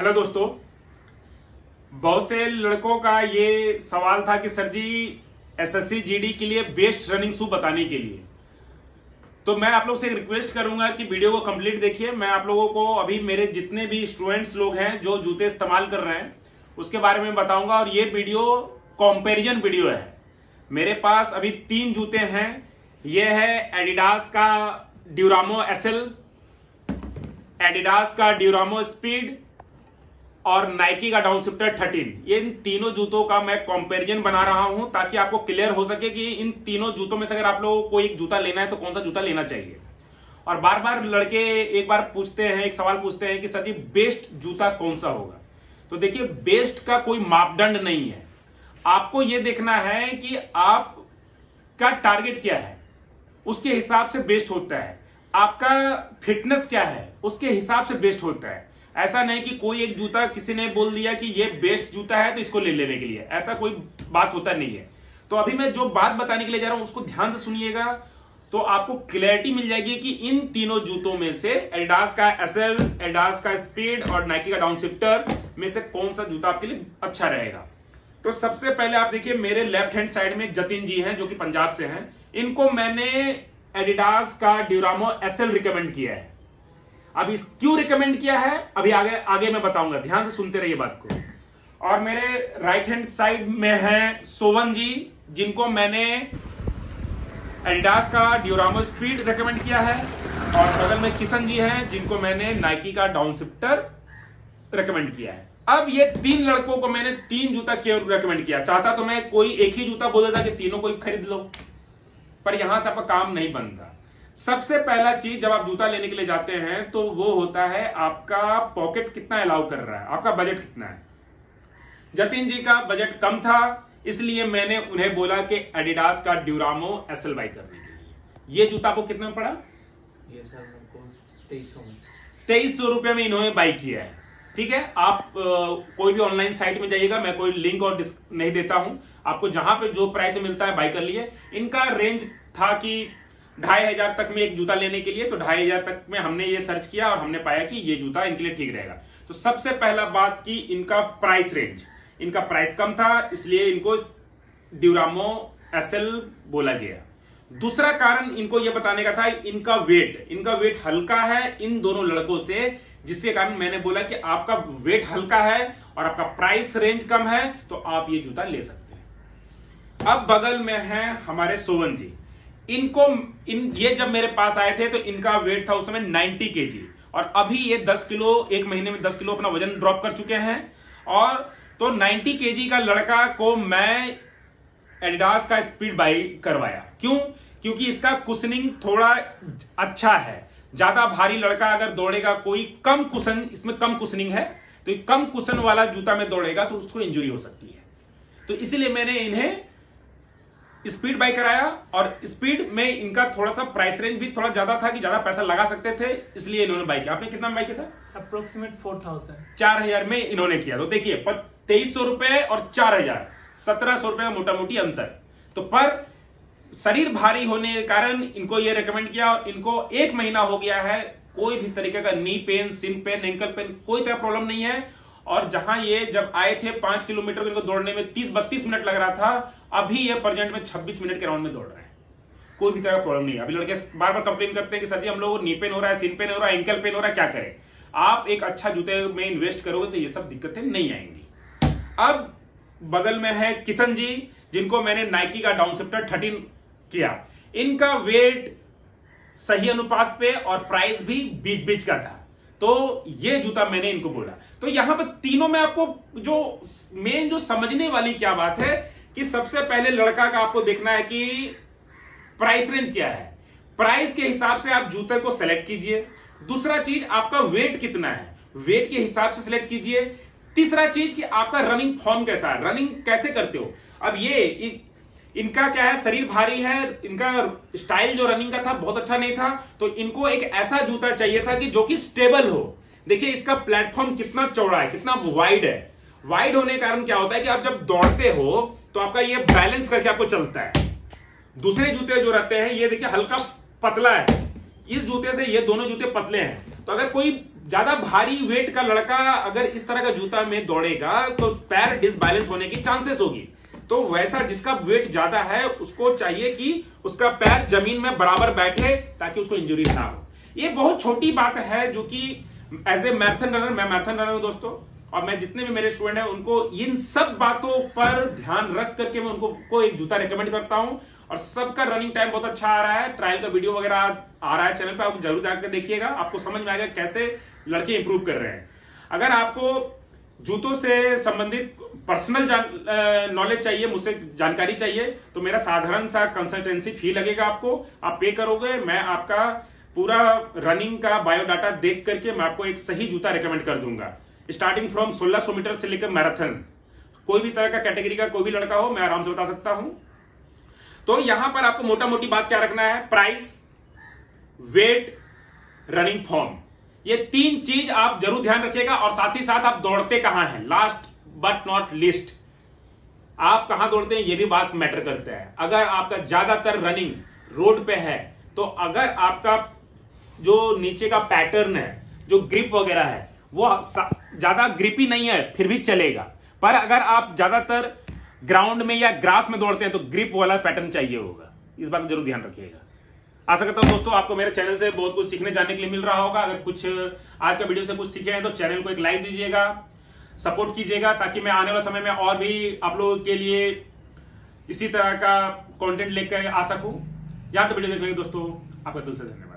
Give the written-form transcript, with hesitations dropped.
Hello दोस्तों, बहुत से लड़कों का ये सवाल था कि सर जी एसएससी जीडी के लिए बेस्ट रनिंग शू बताने के लिए, तो मैं आप लोग से एक रिक्वेस्ट करूंगा कि वीडियो को कंप्लीट देखिए। मैं आप लोगों को अभी मेरे जितने भी स्टूडेंट्स लोग हैं जो जूते इस्तेमाल कर रहे हैं उसके बारे में बताऊंगा, और ये वीडियो कंपैरिजन वीडियो है। मेरे पास अभी 3 जूते हैं। ये है एडिडास का ड्यूरामो एसएल, एडिडास का ड्यूरामो स्पीड और नाइकी का डाउनशिफ्टर 13। ये इन तीनों जूतों का मैं कंपैरिजन बना रहा हूं ताकि आपको क्लियर हो सके कि इन तीनों जूतों में से अगर आप लोगों को एक जूता लेना है तो कौन सा जूता लेना चाहिए। और बार बार लड़के एक बार पूछते हैं, एक सवाल पूछते हैं कि सर जी बेस्ट जूता कौन सा होगा। तो देखिए, बेस्ट का कोई मापदंड नहीं है। आपको यह देखना है कि आपका टारगेट क्या है, उसके हिसाब से बेस्ट होता है। आपका फिटनेस क्या है, उसके हिसाब से बेस्ट होता है। ऐसा नहीं कि कोई एक जूता किसी ने बोल दिया कि ये बेस्ट जूता है तो इसको ले लेने के लिए, ऐसा कोई बात होता नहीं है। तो अभी मैं जो बात बताने के लिए जा रहा हूं उसको ध्यान से सुनिएगा, तो आपको क्लैरिटी मिल जाएगी कि इन तीनों जूतों में से एडिडास का एसएल, एडिडास का स्पीड और नाइकी का डाउनशिफ्टर में से कौन सा जूता आपके लिए अच्छा रहेगा। तो सबसे पहले आप देखिए, मेरे लेफ्ट हैंड साइड में जतिन जी हैं जो कि पंजाब से हैं। इनको मैंने एडिडास का ड्यूरामो एसएल रिकमेंड किया है। अब इस क्यों रिकमेंड किया है अभी आगे मैं बताऊंगा, ध्यान से सुनते रहिए बात को। और मेरे राइट हैंड साइड में है सोवन जी, जिनको मैंने एडिडास का ड्यूरामो स्पीड रिकमेंड किया है। और बगल में किशन जी हैं जिनको मैंने नाइकी का डाउनशिफ्टर रिकमेंड किया है। अब ये 3 लड़कों को मैंने 3 जूता क्यों रिकमेंड किया। चाहता तो मैं कोई एक ही जूता बोल देता कि तीनों को खरीद लो, पर यहां से आपका काम नहीं बनता। सबसे पहला चीज, जब आप जूता लेने के लिए जाते हैं तो वो होता है आपका पॉकेट कितना अलाउ कर रहा है, आपका बजट कितना है। जतिन जी का बजट कम था, इसलिए मैंने उन्हें बोला कि एडिडास का ड्यूरामो एसएल बाई करने के लिए। ये जूता आपको कितना में पड़ा? ये सर मेरे को 2300 रुपए में इन्होंने बाई किया है। ठीक है, आप कोई भी ऑनलाइन साइट में जाइएगा, मैं कोई लिंक और नहीं देता हूं आपको, जहां पे जो प्राइस मिलता है बाई कर लिए। इनका रेंज था कि 2500 तक में एक जूता लेने के लिए, तो 2500 तक में हमने ये सर्च किया और हमने पाया कि ये जूता इनके लिए ठीक रहेगा। तो सबसे पहला बात कि इनका प्राइस रेंज, इनका प्राइस कम था, इसलिए इनको ड्यूरामो एसएल बोला गया। दूसरा कारण इनको यह बताने का था, इनका वेट हल्का है इन दोनों लड़कों से, जिसके कारण मैंने बोला कि आपका वेट हल्का है और आपका प्राइस रेंज कम है तो आप ये जूता ले सकते हैं। अब बगल में है हमारे सोवन जी। ये जब मेरे पास आए थे तो इनका वेट था उस समय 90 kg, और अभी ये 10 किलो, एक महीने में 10 किलो अपना वजन ड्रॉप कर चुके हैं। और तो 90 kg का लड़का को मैं एडिडास का स्पीड बाई करवाया। क्यों? क्योंकि इसका कुशनिंग थोड़ा अच्छा है। ज्यादा भारी लड़का अगर दौड़ेगा, कोई कम कुशन, इसमें कम कुशनिंग है, तो कम कुशन वाला जूता में दौड़ेगा तो उसको इंजरी हो सकती है। तो इसलिए मैंने इन्हें स्पीड बाई कराया, और स्पीड में इनका थोड़ा सा प्राइस रेंज भी थोड़ा ज्यादा था कि ज्यादा पैसा लगा सकते थे, इसलिए इन्होंने बाई किया। आपने कितना बाई किया था? अप्रोक्सीमेट 4000 में इन्होंने किया। तो देखिए 2300 रुपए और 4000, 1700 रुपए का मोटा मोटी अंतर। तो पर शरीर भारी होने के कारण इनको ये रेकमेंड किया, और इनको 1 महीना हो गया है, कोई भी तरीके का नी पेन, सिन पेन, एंकल पेन, कोई तरह प्रॉब्लम नहीं है। और जहां ये जब आए थे 5 किलोमीटर इनको दौड़ने में 30-32 मिनट लग रहा था, अभी ये प्रेजेंट में 26 मिनट के राउंड में दौड़ रहे हैं। कोई भी तरह का प्रॉब्लम नहीं है। अभी लड़के बार बार कंप्लेन करते हैं कि सर जी हम लोग नी पेन हो रहा है, सिन पेन हो रहा है, एंकल पेन हो रहा है, क्या करें। आप एक अच्छा जूते में इन्वेस्ट करोगे तो ये सब दिक्कतें नहीं आएंगी। अब बगल में है किशन जी, जिनको मैंने नाइकी का डाउनशिफ्टर 13 किया। इनका वेट सही अनुपात पे और प्राइस भी बीच बीच का था, तो ये जूता मैंने इनको बोला। तो यहां पर तीनों में आपको जो मेन जो समझने वाली क्या बात है कि सबसे पहले लड़का का आपको देखना है कि प्राइस रेंज क्या है। प्राइस के हिसाब से आप जूते को सेलेक्ट कीजिए। दूसरा चीज, आपका वेट कितना है, वेट के हिसाब से सिलेक्ट कीजिए। तीसरा चीज कि आपका रनिंग फॉर्म कैसा है, रनिंग कैसे करते हो। अब ये इनका क्या है, शरीर भारी है, इनका स्टाइल जो रनिंग का था बहुत अच्छा नहीं था, तो इनको एक ऐसा जूता चाहिए था कि जो कि स्टेबल हो। देखिए इसका प्लेटफॉर्म कितना चौड़ा है, कितना वाइड है। वाइड होने के कारण क्या होता है कि आप जब दौड़ते हो तो आपका ये बैलेंस करके आपको चलता है। दूसरे जूते जो रहते हैं ये देखिए हल्का पतला है, इस जूते से ये दोनों जूते पतले हैं, तो अगर कोई ज्यादा भारी वेट का लड़का अगर इस तरह का जूता में दौड़ेगा तो पैर डिसबैलेंस होने की चांसेस होगी। तो वैसा जिसका वेट ज्यादा है उसको चाहिए कि उसका पैर जमीन में बराबर बैठे ताकि उसको इंजरी ना हो। ये बहुत छोटी बात है जो कि एज ए मैराथन रनर, मैं मैराथन रनर हूं दोस्तों, और मैं जितने भी मेरे स्टूडेंट हैं उनको इन सब बातों पर ध्यान रख करके मैं उनको एक जूता रेकमेंड करता हूं। और सबका रनिंग टाइम बहुत अच्छा आ रहा है, ट्रायल का वीडियो वगैरह आ रहा है चैनल पे, आप जरूर जाकर देखिएगा, आपको समझ में आएगा कैसे लड़के इंप्रूव कर रहे हैं। अगर आपको जूतों से संबंधित पर्सनल नॉलेज चाहिए, मुझसे जानकारी चाहिए, तो मेरा साधारण सा कंसल्टेंसी फी लगेगा, आपको आप पे करोगे, मैं आपका पूरा रनिंग का बायोडाटा देख करके मैं आपको एक सही जूता रेकमेंड कर दूंगा। स्टार्टिंग फ्रॉम 1600 मीटर से लेकर मैराथन, कोई भी तरह का कैटेगरी का कोई भी लड़का हो मैं आराम से बता सकता हूं। तो यहां पर आपको मोटा मोटी बात क्या रखना है, प्राइस, वेट, रनिंग फॉर्म, ये 3 चीज आप जरूर ध्यान रखिएगा। और साथ ही साथ आप दौड़ते कहां हैं, लास्ट बट नॉट लीस्ट आप कहां दौड़ते हैं ये भी बात मैटर करता है। अगर आपका ज्यादातर रनिंग रोड पे है तो अगर आपका जो नीचे का पैटर्न है, जो ग्रिप वगैरह है वो ज्यादा ग्रिपी नहीं है फिर भी चलेगा, पर अगर आप ज्यादातर ग्राउंड में या ग्रास में दौड़ते हैं तो ग्रिप वाला पैटर्न चाहिए होगा, इस बात को जरूर ध्यान रखिएगा। आशा करता हूं दोस्तों आपको मेरे चैनल से बहुत कुछ सीखने जानने के लिए मिल रहा होगा। अगर कुछ आज का वीडियो से कुछ सीखे हैं तो चैनल को एक लाइक दीजिएगा, सपोर्ट कीजिएगा, ताकि मैं आने वाले समय में और भी आप लोगों के लिए इसी तरह का कंटेंट लेकर आ सकूं। यहां तो वीडियो देखने के लिए दोस्तों आपका दिल से धन्यवाद।